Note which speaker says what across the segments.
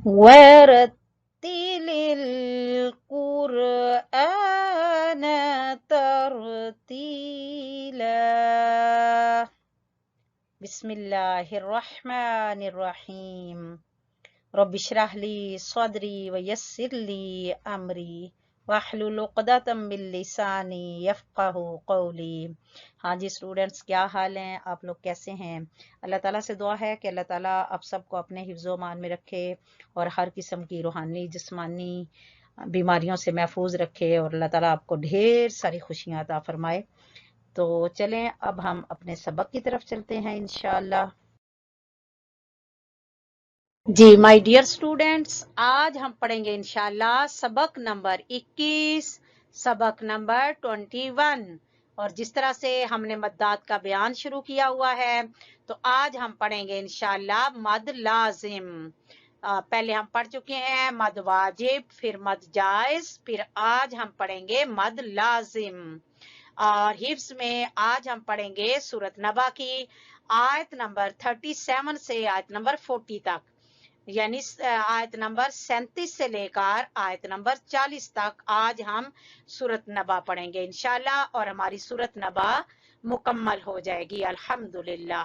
Speaker 1: ورتل القرآن ترتيلا بسم الله الرحمن الرحيم رب اشرح لي صدري ويسر لي أمري واحلل عقدة من لساني يفقهوا قولي۔ ہاں جی اسٹوڈینٹس، کیا حال ہیں آپ لوگ؟ کیسے ہیں؟ اللہ تعالیٰ سے دعا ہے کہ اللہ تعالیٰ آپ سب کو اپنے حفظ و امان میں رکھے اور ہر قسم کی روحانی جسمانی بیماریوں سے محفوظ رکھے، اور اللہ تعالیٰ آپ کو ڈھیر ساری خوشیاں عطا فرمائے۔ تو چلیں اب ہم اپنے سبق کی طرف چلتے ہیں انشاءاللہ۔ جی مائی ڈیئر اسٹوڈینٹس، آج ہم پڑھیں گے انشاءاللہ سبق نمبر 21، سبق نمبر 21۔ اور جس طرح سے ہم نے مدات کا بیان شروع کیا ہوا ہے، تو آج ہم پڑھیں گے انشاءاللہ مد لازم۔ پہلے ہم پڑھ چکے ہیں مد واجب، پھر مد جائز، پھر آج ہم پڑھیں گے مد لازم۔ اور حفظ میں آج ہم پڑھیں گے سورۃ نبا کی آیت نمبر 37 سے آیت نمبر 40 تک، یعنی آیت نمبر 37 سے لے کر آیت نمبر 40 تک آج ہم سورۃ نبا پڑھیں گے انشاءاللہ، اور ہماری سورۃ نبا مکمل ہو جائے گی الحمدللہ۔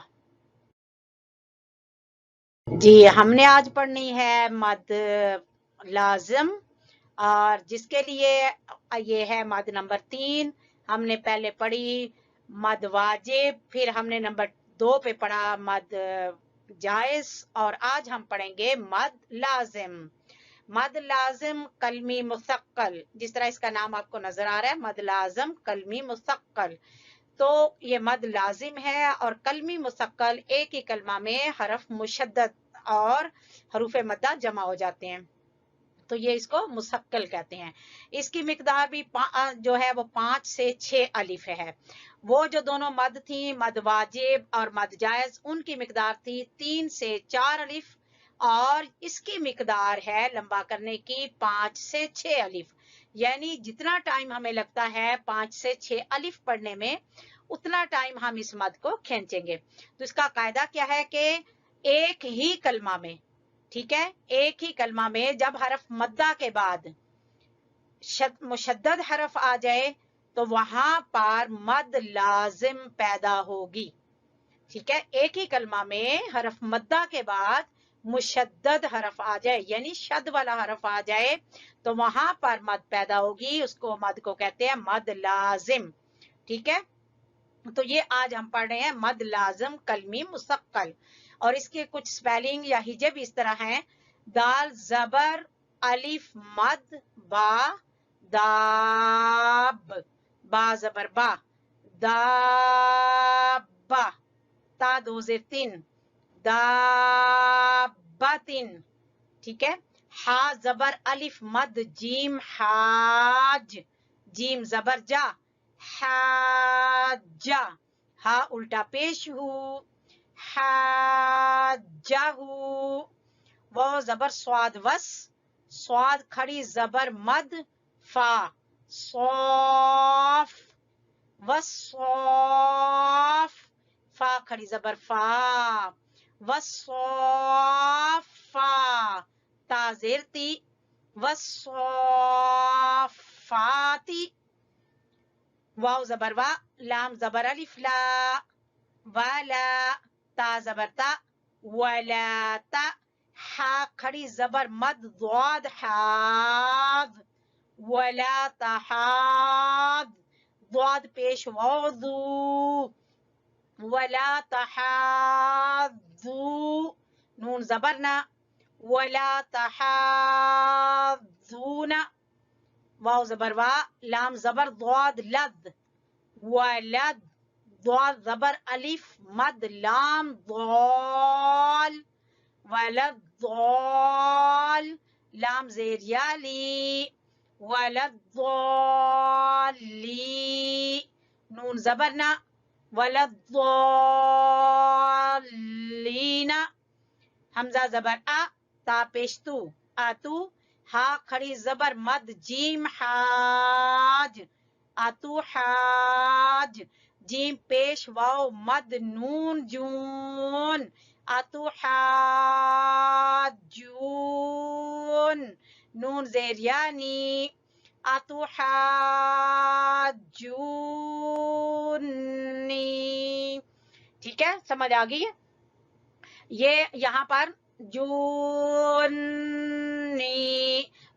Speaker 1: جی ہم نے آج پڑھنی ہے مد لازم، اور جس کے لیے یہ ہے مد نمبر 3۔ ہم نے پہلے پڑھی مد واجب، پھر ہم نے نمبر 2 پہ پڑھا مد جائز، اور آج ہم پڑھیں گے مد لازم۔ مد لازم کلمی مثقل، جس طرح اس کا نام آپ کو نظر آ رہا ہے، مد لازم کلمی مثقل۔ تو یہ مد لازم ہے اور کلمی مثقل ایک ہی کلمہ میں حرف مشدد اور حروف مدہ جمع ہو جاتے ہیں، تو یہ اس کو مثقل کہتے ہیں۔ اس کی مقدار بھی جو ہے وہ 5 سے 6 الف ہے۔ وہ جو دونوں مد تھیں، مد واجب اور مد جائز، ان کی مقدار تھی 3 سے 4 الف، اور اس کی مقدار ہے لمبا کرنے کی 5 سے 6 الف، یعنی جتنا ٹائم ہمیں لگتا ہے 5 سے 6 الف پڑھنے میں، اتنا ٹائم ہم اس مد کو کھینچیں گے۔ تو اس کا قاعدہ کیا ہے کہ ایک ہی کلمہ میں، ٹھیک ہے، ایک ہی کلمہ میں جب حرف مدہ کے بعد مشدد حرف آ جائے تو وہاں پر مد لازم پیدا ہوگی، ٹھیک ہے۔ ایک ہی کلمہ میں حرف مدہ کے بعد مشدد حرف آ جائے، یعنی شد والا حرف آ جائے، تو وہاں پر مد پیدا ہوگی، اس کو مد کو کہتے ہیں مد لازم، ٹھیک ہے۔ تو یہ آج ہم پڑھ رہے ہیں مد لازم کلمی مثقل، اور اس کے کچھ سپیلنگ یا ہجے بھی اس طرح ہیں: دال زبر الف مد با، داب، با زبر با، دابا، تا دو زیر 3، دابتن، ٹھیک ہے۔ ہا زبر الف مد جیم حاج، جیم زبر جا، حاجہ، ہا الٹا پیش ہو، حاجہ، وہ زبر سواد وس، سواد کھڑی زبر مد فا، صوف، وصوف، فا کھڑی زبر فا، وصوفا، تا زیر تی، وصوفاتی، واو زبر وا، لام زبر الف لا، ولا، تا زبر تا، ولا تا، حا کھڑی زبر مد ضاد حاض، ولا تحاض، ضاد پیش وضو، ولا تحاضو، نون زبرنا، ولا تحاضون، واو زبر وا، لام زبر ضاد لد، ولد، ضاد زبر الف مد لام ضال، ولد ضال، لام زیر یالی، ولد ضالی، نون زبرنا، ولد ضالین، حمزہ زبر ا، تا پیشتو، اتو، ہا کھڑی زبر مد جیم حاج، اتو حاج، जीम पेश वाव मद नून जून अतुहाजून नून जेर यानी अतुहाजूनी। ठीक है, समझ आ गई है? ये यहाँ पर जूनी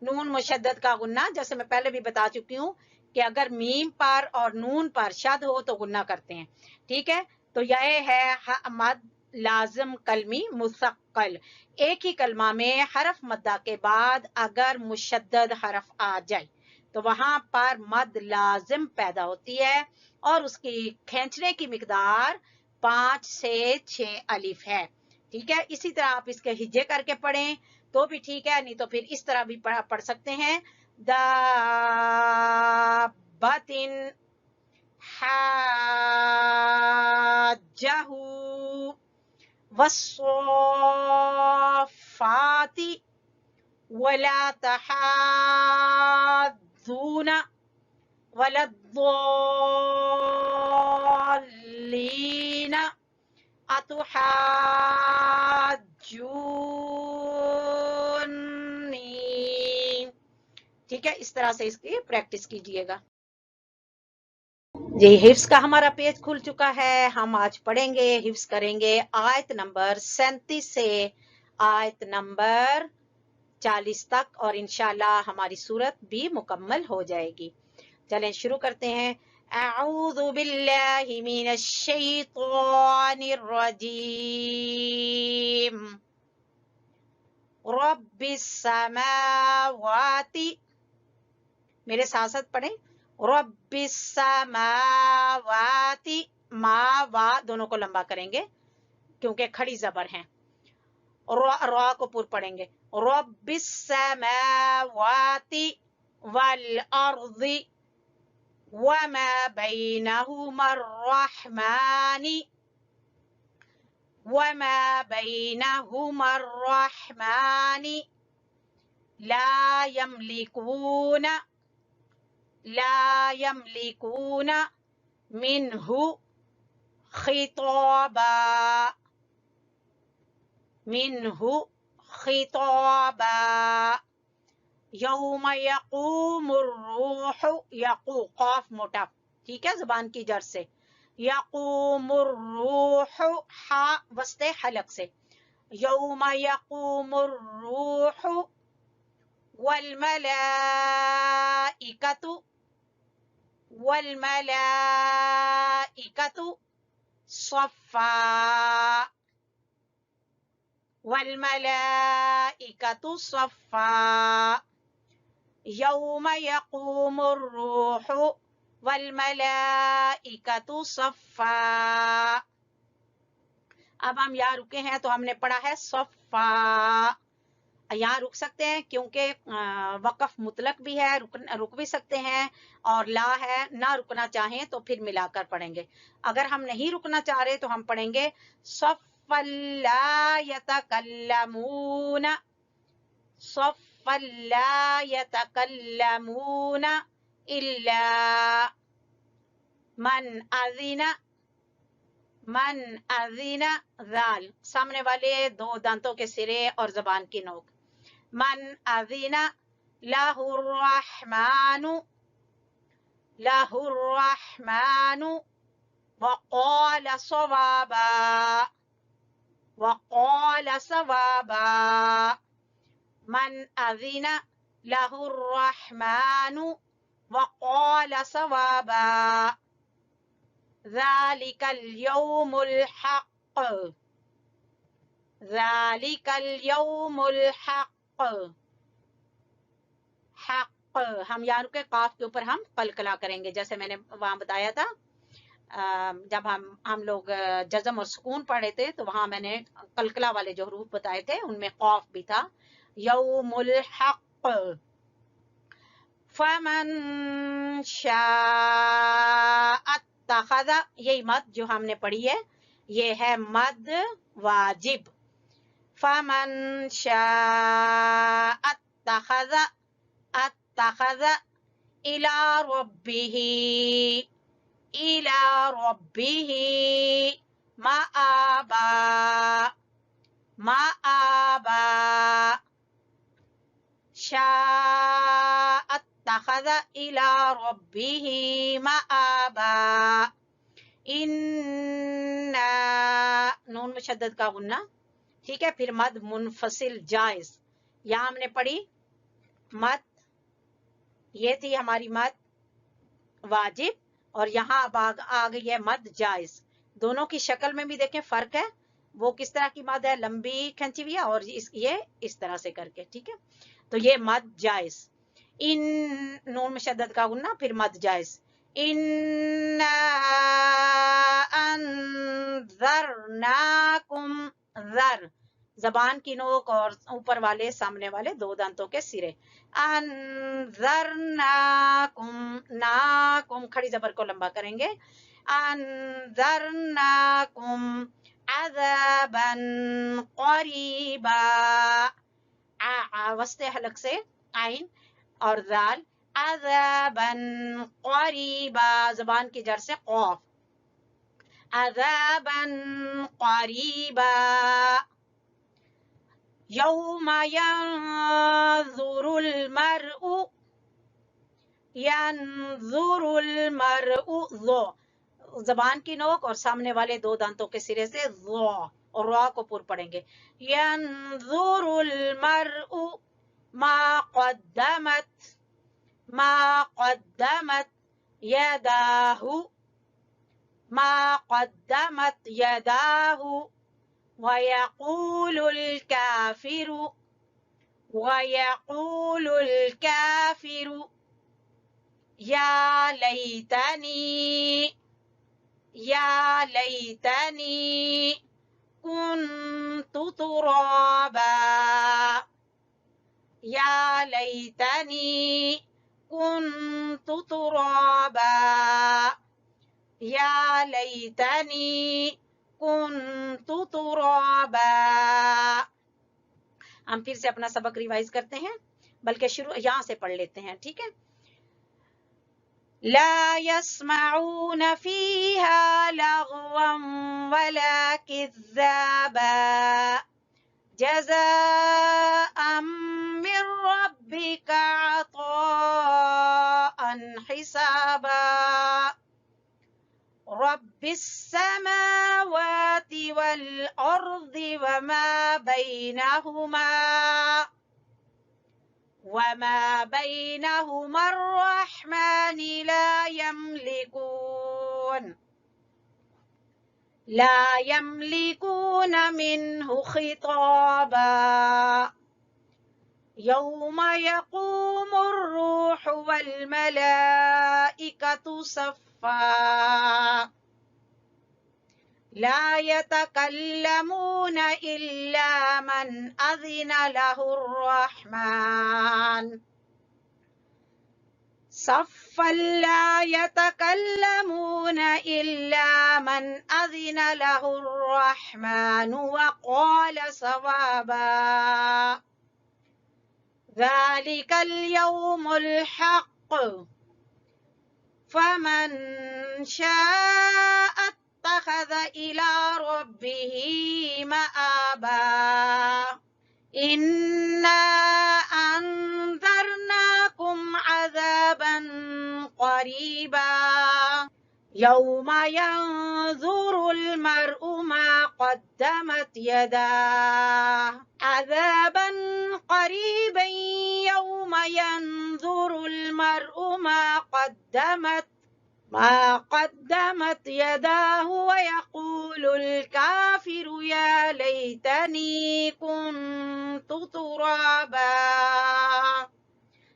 Speaker 1: नून मुशद्दद का गुन्ना, जैसे मैं पहले भी बता चुकी हूँ कि अगर मीम पर और नून पर शद हो तो गुन्ना करते हैं। ठीक है, तो यह है मद लाजिम कलमी मुसक्कल। एक ही कलमा में हरफ मद्दा के बाद अगर मुशद्दद हरफ आ जाए तो वहां पर मद लाजिम पैदा होती है और उसकी खींचने की मिकदार 5 से 6 अलिफ है। ठीक है, इसी तरह आप इसके हिज्जे करके पढ़ें तो भी ठीक है, नहीं तो फिर इस तरह भी पढ़ सकते हैं। दाबतिन हाजहू वस्सोफाती वला तहाद्दून वलद्दोल्लीन अतुहाज्जूनी। ठीक है, इस तरह से इसकी प्रैक्टिस कीजिएगा। ये हिफ्स का हमारा पेज खुल चुका है। हम आज पढ़ेंगे, हिफ्स करेंगे आयत नंबर 37 से आयत नंबर 40 तक और इंशाल्लाह हमारी सूरत भी मुकम्मल हो जाएगी। चलें शुरू करते हैं। अऊज़ु बिल्लाहि मिनश शैतानिर रजीम। रब्बिस समावाति, मेरे साथ साथ पढ़ें। रब्बिस समावाति, मा वा दोनों को लंबा करेंगे क्योंकि खड़ी जबर हैं। रा को पुर पढ़ेंगे। रब्बिस समावाति वल अर्ज़ि वमा बैनहुमा अर्रहमानी वमा बैनहुमा अर्रहमानी ला यमलिकून मिन्हु खिताबा यौम यक़ूमुर रूह, यक़ू क़ाफ मोटा, ठीक है, जुबान की जड़ से। यक़ूमुर रूह, हा वस्ते हलक से। यौम यक़ूमुर रूह वल मलाइकतु सफ़्फ़ा वल मलाइकतु सफ़्फ़ा यौम यक़ूमुर रूह वल मलाइकतु सफ़्फ़ा। अब हम यहाँ रुके हैं तो हमने पढ़ा है सफ़्फ़ा। यहाँ रुक सकते हैं क्योंकि वक़फ़ मुतलक भी है, रुक भी सकते हैं, और ला है, ना रुकना चाहें तो फिर मिलाकर पढ़ेंगे। अगर हम नहीं रुकना चाह रहे तो हम पढ़ेंगे सफ़्फ़ला यतकल्लमून, सफ़्फ़ला यतकल्लमून इल्ला मन अज़िना ज़ाल, सामने वाले दो दांतों के सिरे और ज़बान की नोक। मन अज़िना लहुर्रहमानु वक़ाल सवाबा मन अज़िना लहुर्रहमानु वक़ाल सवाबा ज़ालिकल यौमुल हक़। हम यहाँ रुके, काफ के ऊपर हम कलकला करेंगे, जैसे मैंने वहां बताया था। जब हम लोग जज़म और सुकून पढ़े थे तो वहां मैंने कलकला वाले जो हरूफ बताए थे उनमें कौफ भी था। यौमुल हक़। फमन शाअ अत्तखज़, यही मद जो हमने पढ़ी है ये है मद वाजिब। फमन शाअ अत्तखज़ इला रब्बिही إلى ربه مآبا مآبا شاء اتخذ إلى ربه مآبا इन्ना नून मुशद्दद का गुन्ना, ठीक है। फिर मद मुनफसिल जायज, यहाँ हमने पढ़ी मद, ये थी हमारी मद वाजिब, और यहाँ अब आ गई है मद जायज। दोनों की शक्ल में भी देखें फर्क है, वो किस तरह की मद है, लंबी खींची हुई है, और ये इस तरह से करके, ठीक है। तो ये मद जायज, इन नून मुशद्दद का गुन्ना, फिर मद जायज। इन्ना अंज़रनाकुम, ज़र जबान की नोक और ऊपर वाले सामने वाले दो दांतों के सिरे। अंज़रनाकुम, नाकुम खड़ी जबर को लंबा करेंगे। अंज़रनाकुम अज़ाबन क़रीबा, वस्ते हलक से आइन और जाल, अज़ाबन क़रीबा जबान की जड़ से क़ाफ, अज़ाबन क़रीबा। यौम यंज़ुरुल मरउ, यंज़ुरुल मरउ, ज़ो जबान की नोक और सामने वाले दो दांतों के सिरे से ज़ो, और रा को पूर पढ़ेंगे। यंज़ुरुल मरउ मा क़द्दमत यदाहु, मा क़द्दमत यदाहु, वयक़ूलुल काफ़िरु या लैतनी कुन्तु तुराबा, या लैतनी कुन्तु तुराबा, या लैतनी कुन्तु तुराबा। हम फिर से अपना सबक रिवाइज करते हैं, बल्कि शुरू यहाँ से पढ़ लेते हैं, ठीक है। ला यस्मऊन फीहा लगवन वला किज़्ज़ाबा जज़ाअम मिर रब्बिका अताअन हिसाबा रब्बिस समावाति वल अर्दि वमा बैनहुमा अर्रहमान ला यमलिकून मिन्हु खिताबा यौम यक़ूमुर रूहु वल मलाइकतु सफ़्फ़ा ला यतकल्लमून इल्ला मन अज़िन लहुर रहमान सफ़्फ़न ला यतकल्लमून इल्ला मन अज़िन लहुर रहमान वक़ाल सवाबा ज़ालिकल यौमुल हक़्क़ फमन शाअ इत्तख़ज़ इला रब्बिही मआबा इन्ना अंज़रनाकुम अज़ाबन क़रीबा यौम यंज़ुरुल मर'ु मा क़द्दमत यदाह अज़ाबन क़रीबन यौम यंज़ुरुल मर'ु मा क़द्दमत यदाहु व यक़ूलुल काफ़िरु या लैतनी कुन्तु तुराबा।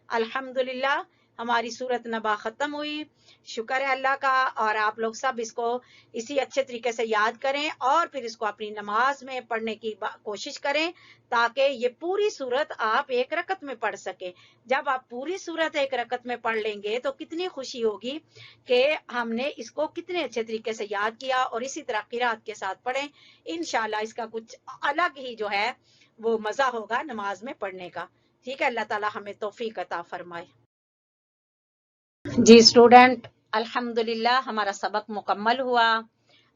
Speaker 1: अल्हम्दुलिल्लाह, हमारी सूरत नबा ख़त्म हुई। शुक्र है अल्लाह का, और आप लोग सब इसको इसी अच्छे तरीके से याद करें और फिर इसको अपनी नमाज में पढ़ने की कोशिश करें, ताकि ये पूरी सूरत आप एक रकत में पढ़ सकें। जब आप पूरी सूरत एक रकत में पढ़ लेंगे तो कितनी खुशी होगी कि हमने इसको कितने अच्छे तरीके से याद किया, और इसी तरह क़िराअत के साथ पढ़ें। इंशाल्लाह इसका कुछ अलग ही जो है वो मज़ा होगा नमाज में पढ़ने का। ठीक है, अल्लाह ताला हमें तौफीक अता फरमाए। जी स्टूडेंट, अल्हम्दुलिल्लाह हमारा सबक मुकम्मल हुआ।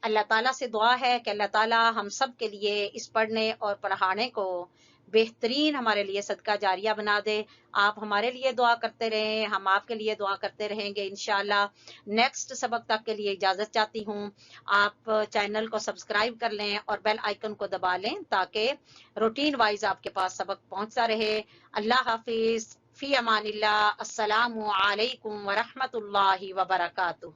Speaker 1: अल्लाह ताला से दुआ है कि अल्लाह ताला हम सब के लिए इस पढ़ने और पढ़ाने को बेहतरीन हमारे लिए सदका जारिया बना दे। आप हमारे लिए दुआ करते रहें, हम आपके लिए दुआ करते रहेंगे इंशाल्लाह। नेक्स्ट सबक तक के लिए इजाज़त चाहती हूँ। आप चैनल को सब्सक्राइब कर लें और बेल आइकन को दबा लें ताकि रूटीन वाइज आपके पास सबक पहुंचता रहे। अल्लाह हाफिज, फी अमानिल्लाह, अस्सलामु अलैकुम व रहमतुल्लाहि व बरकातुहू।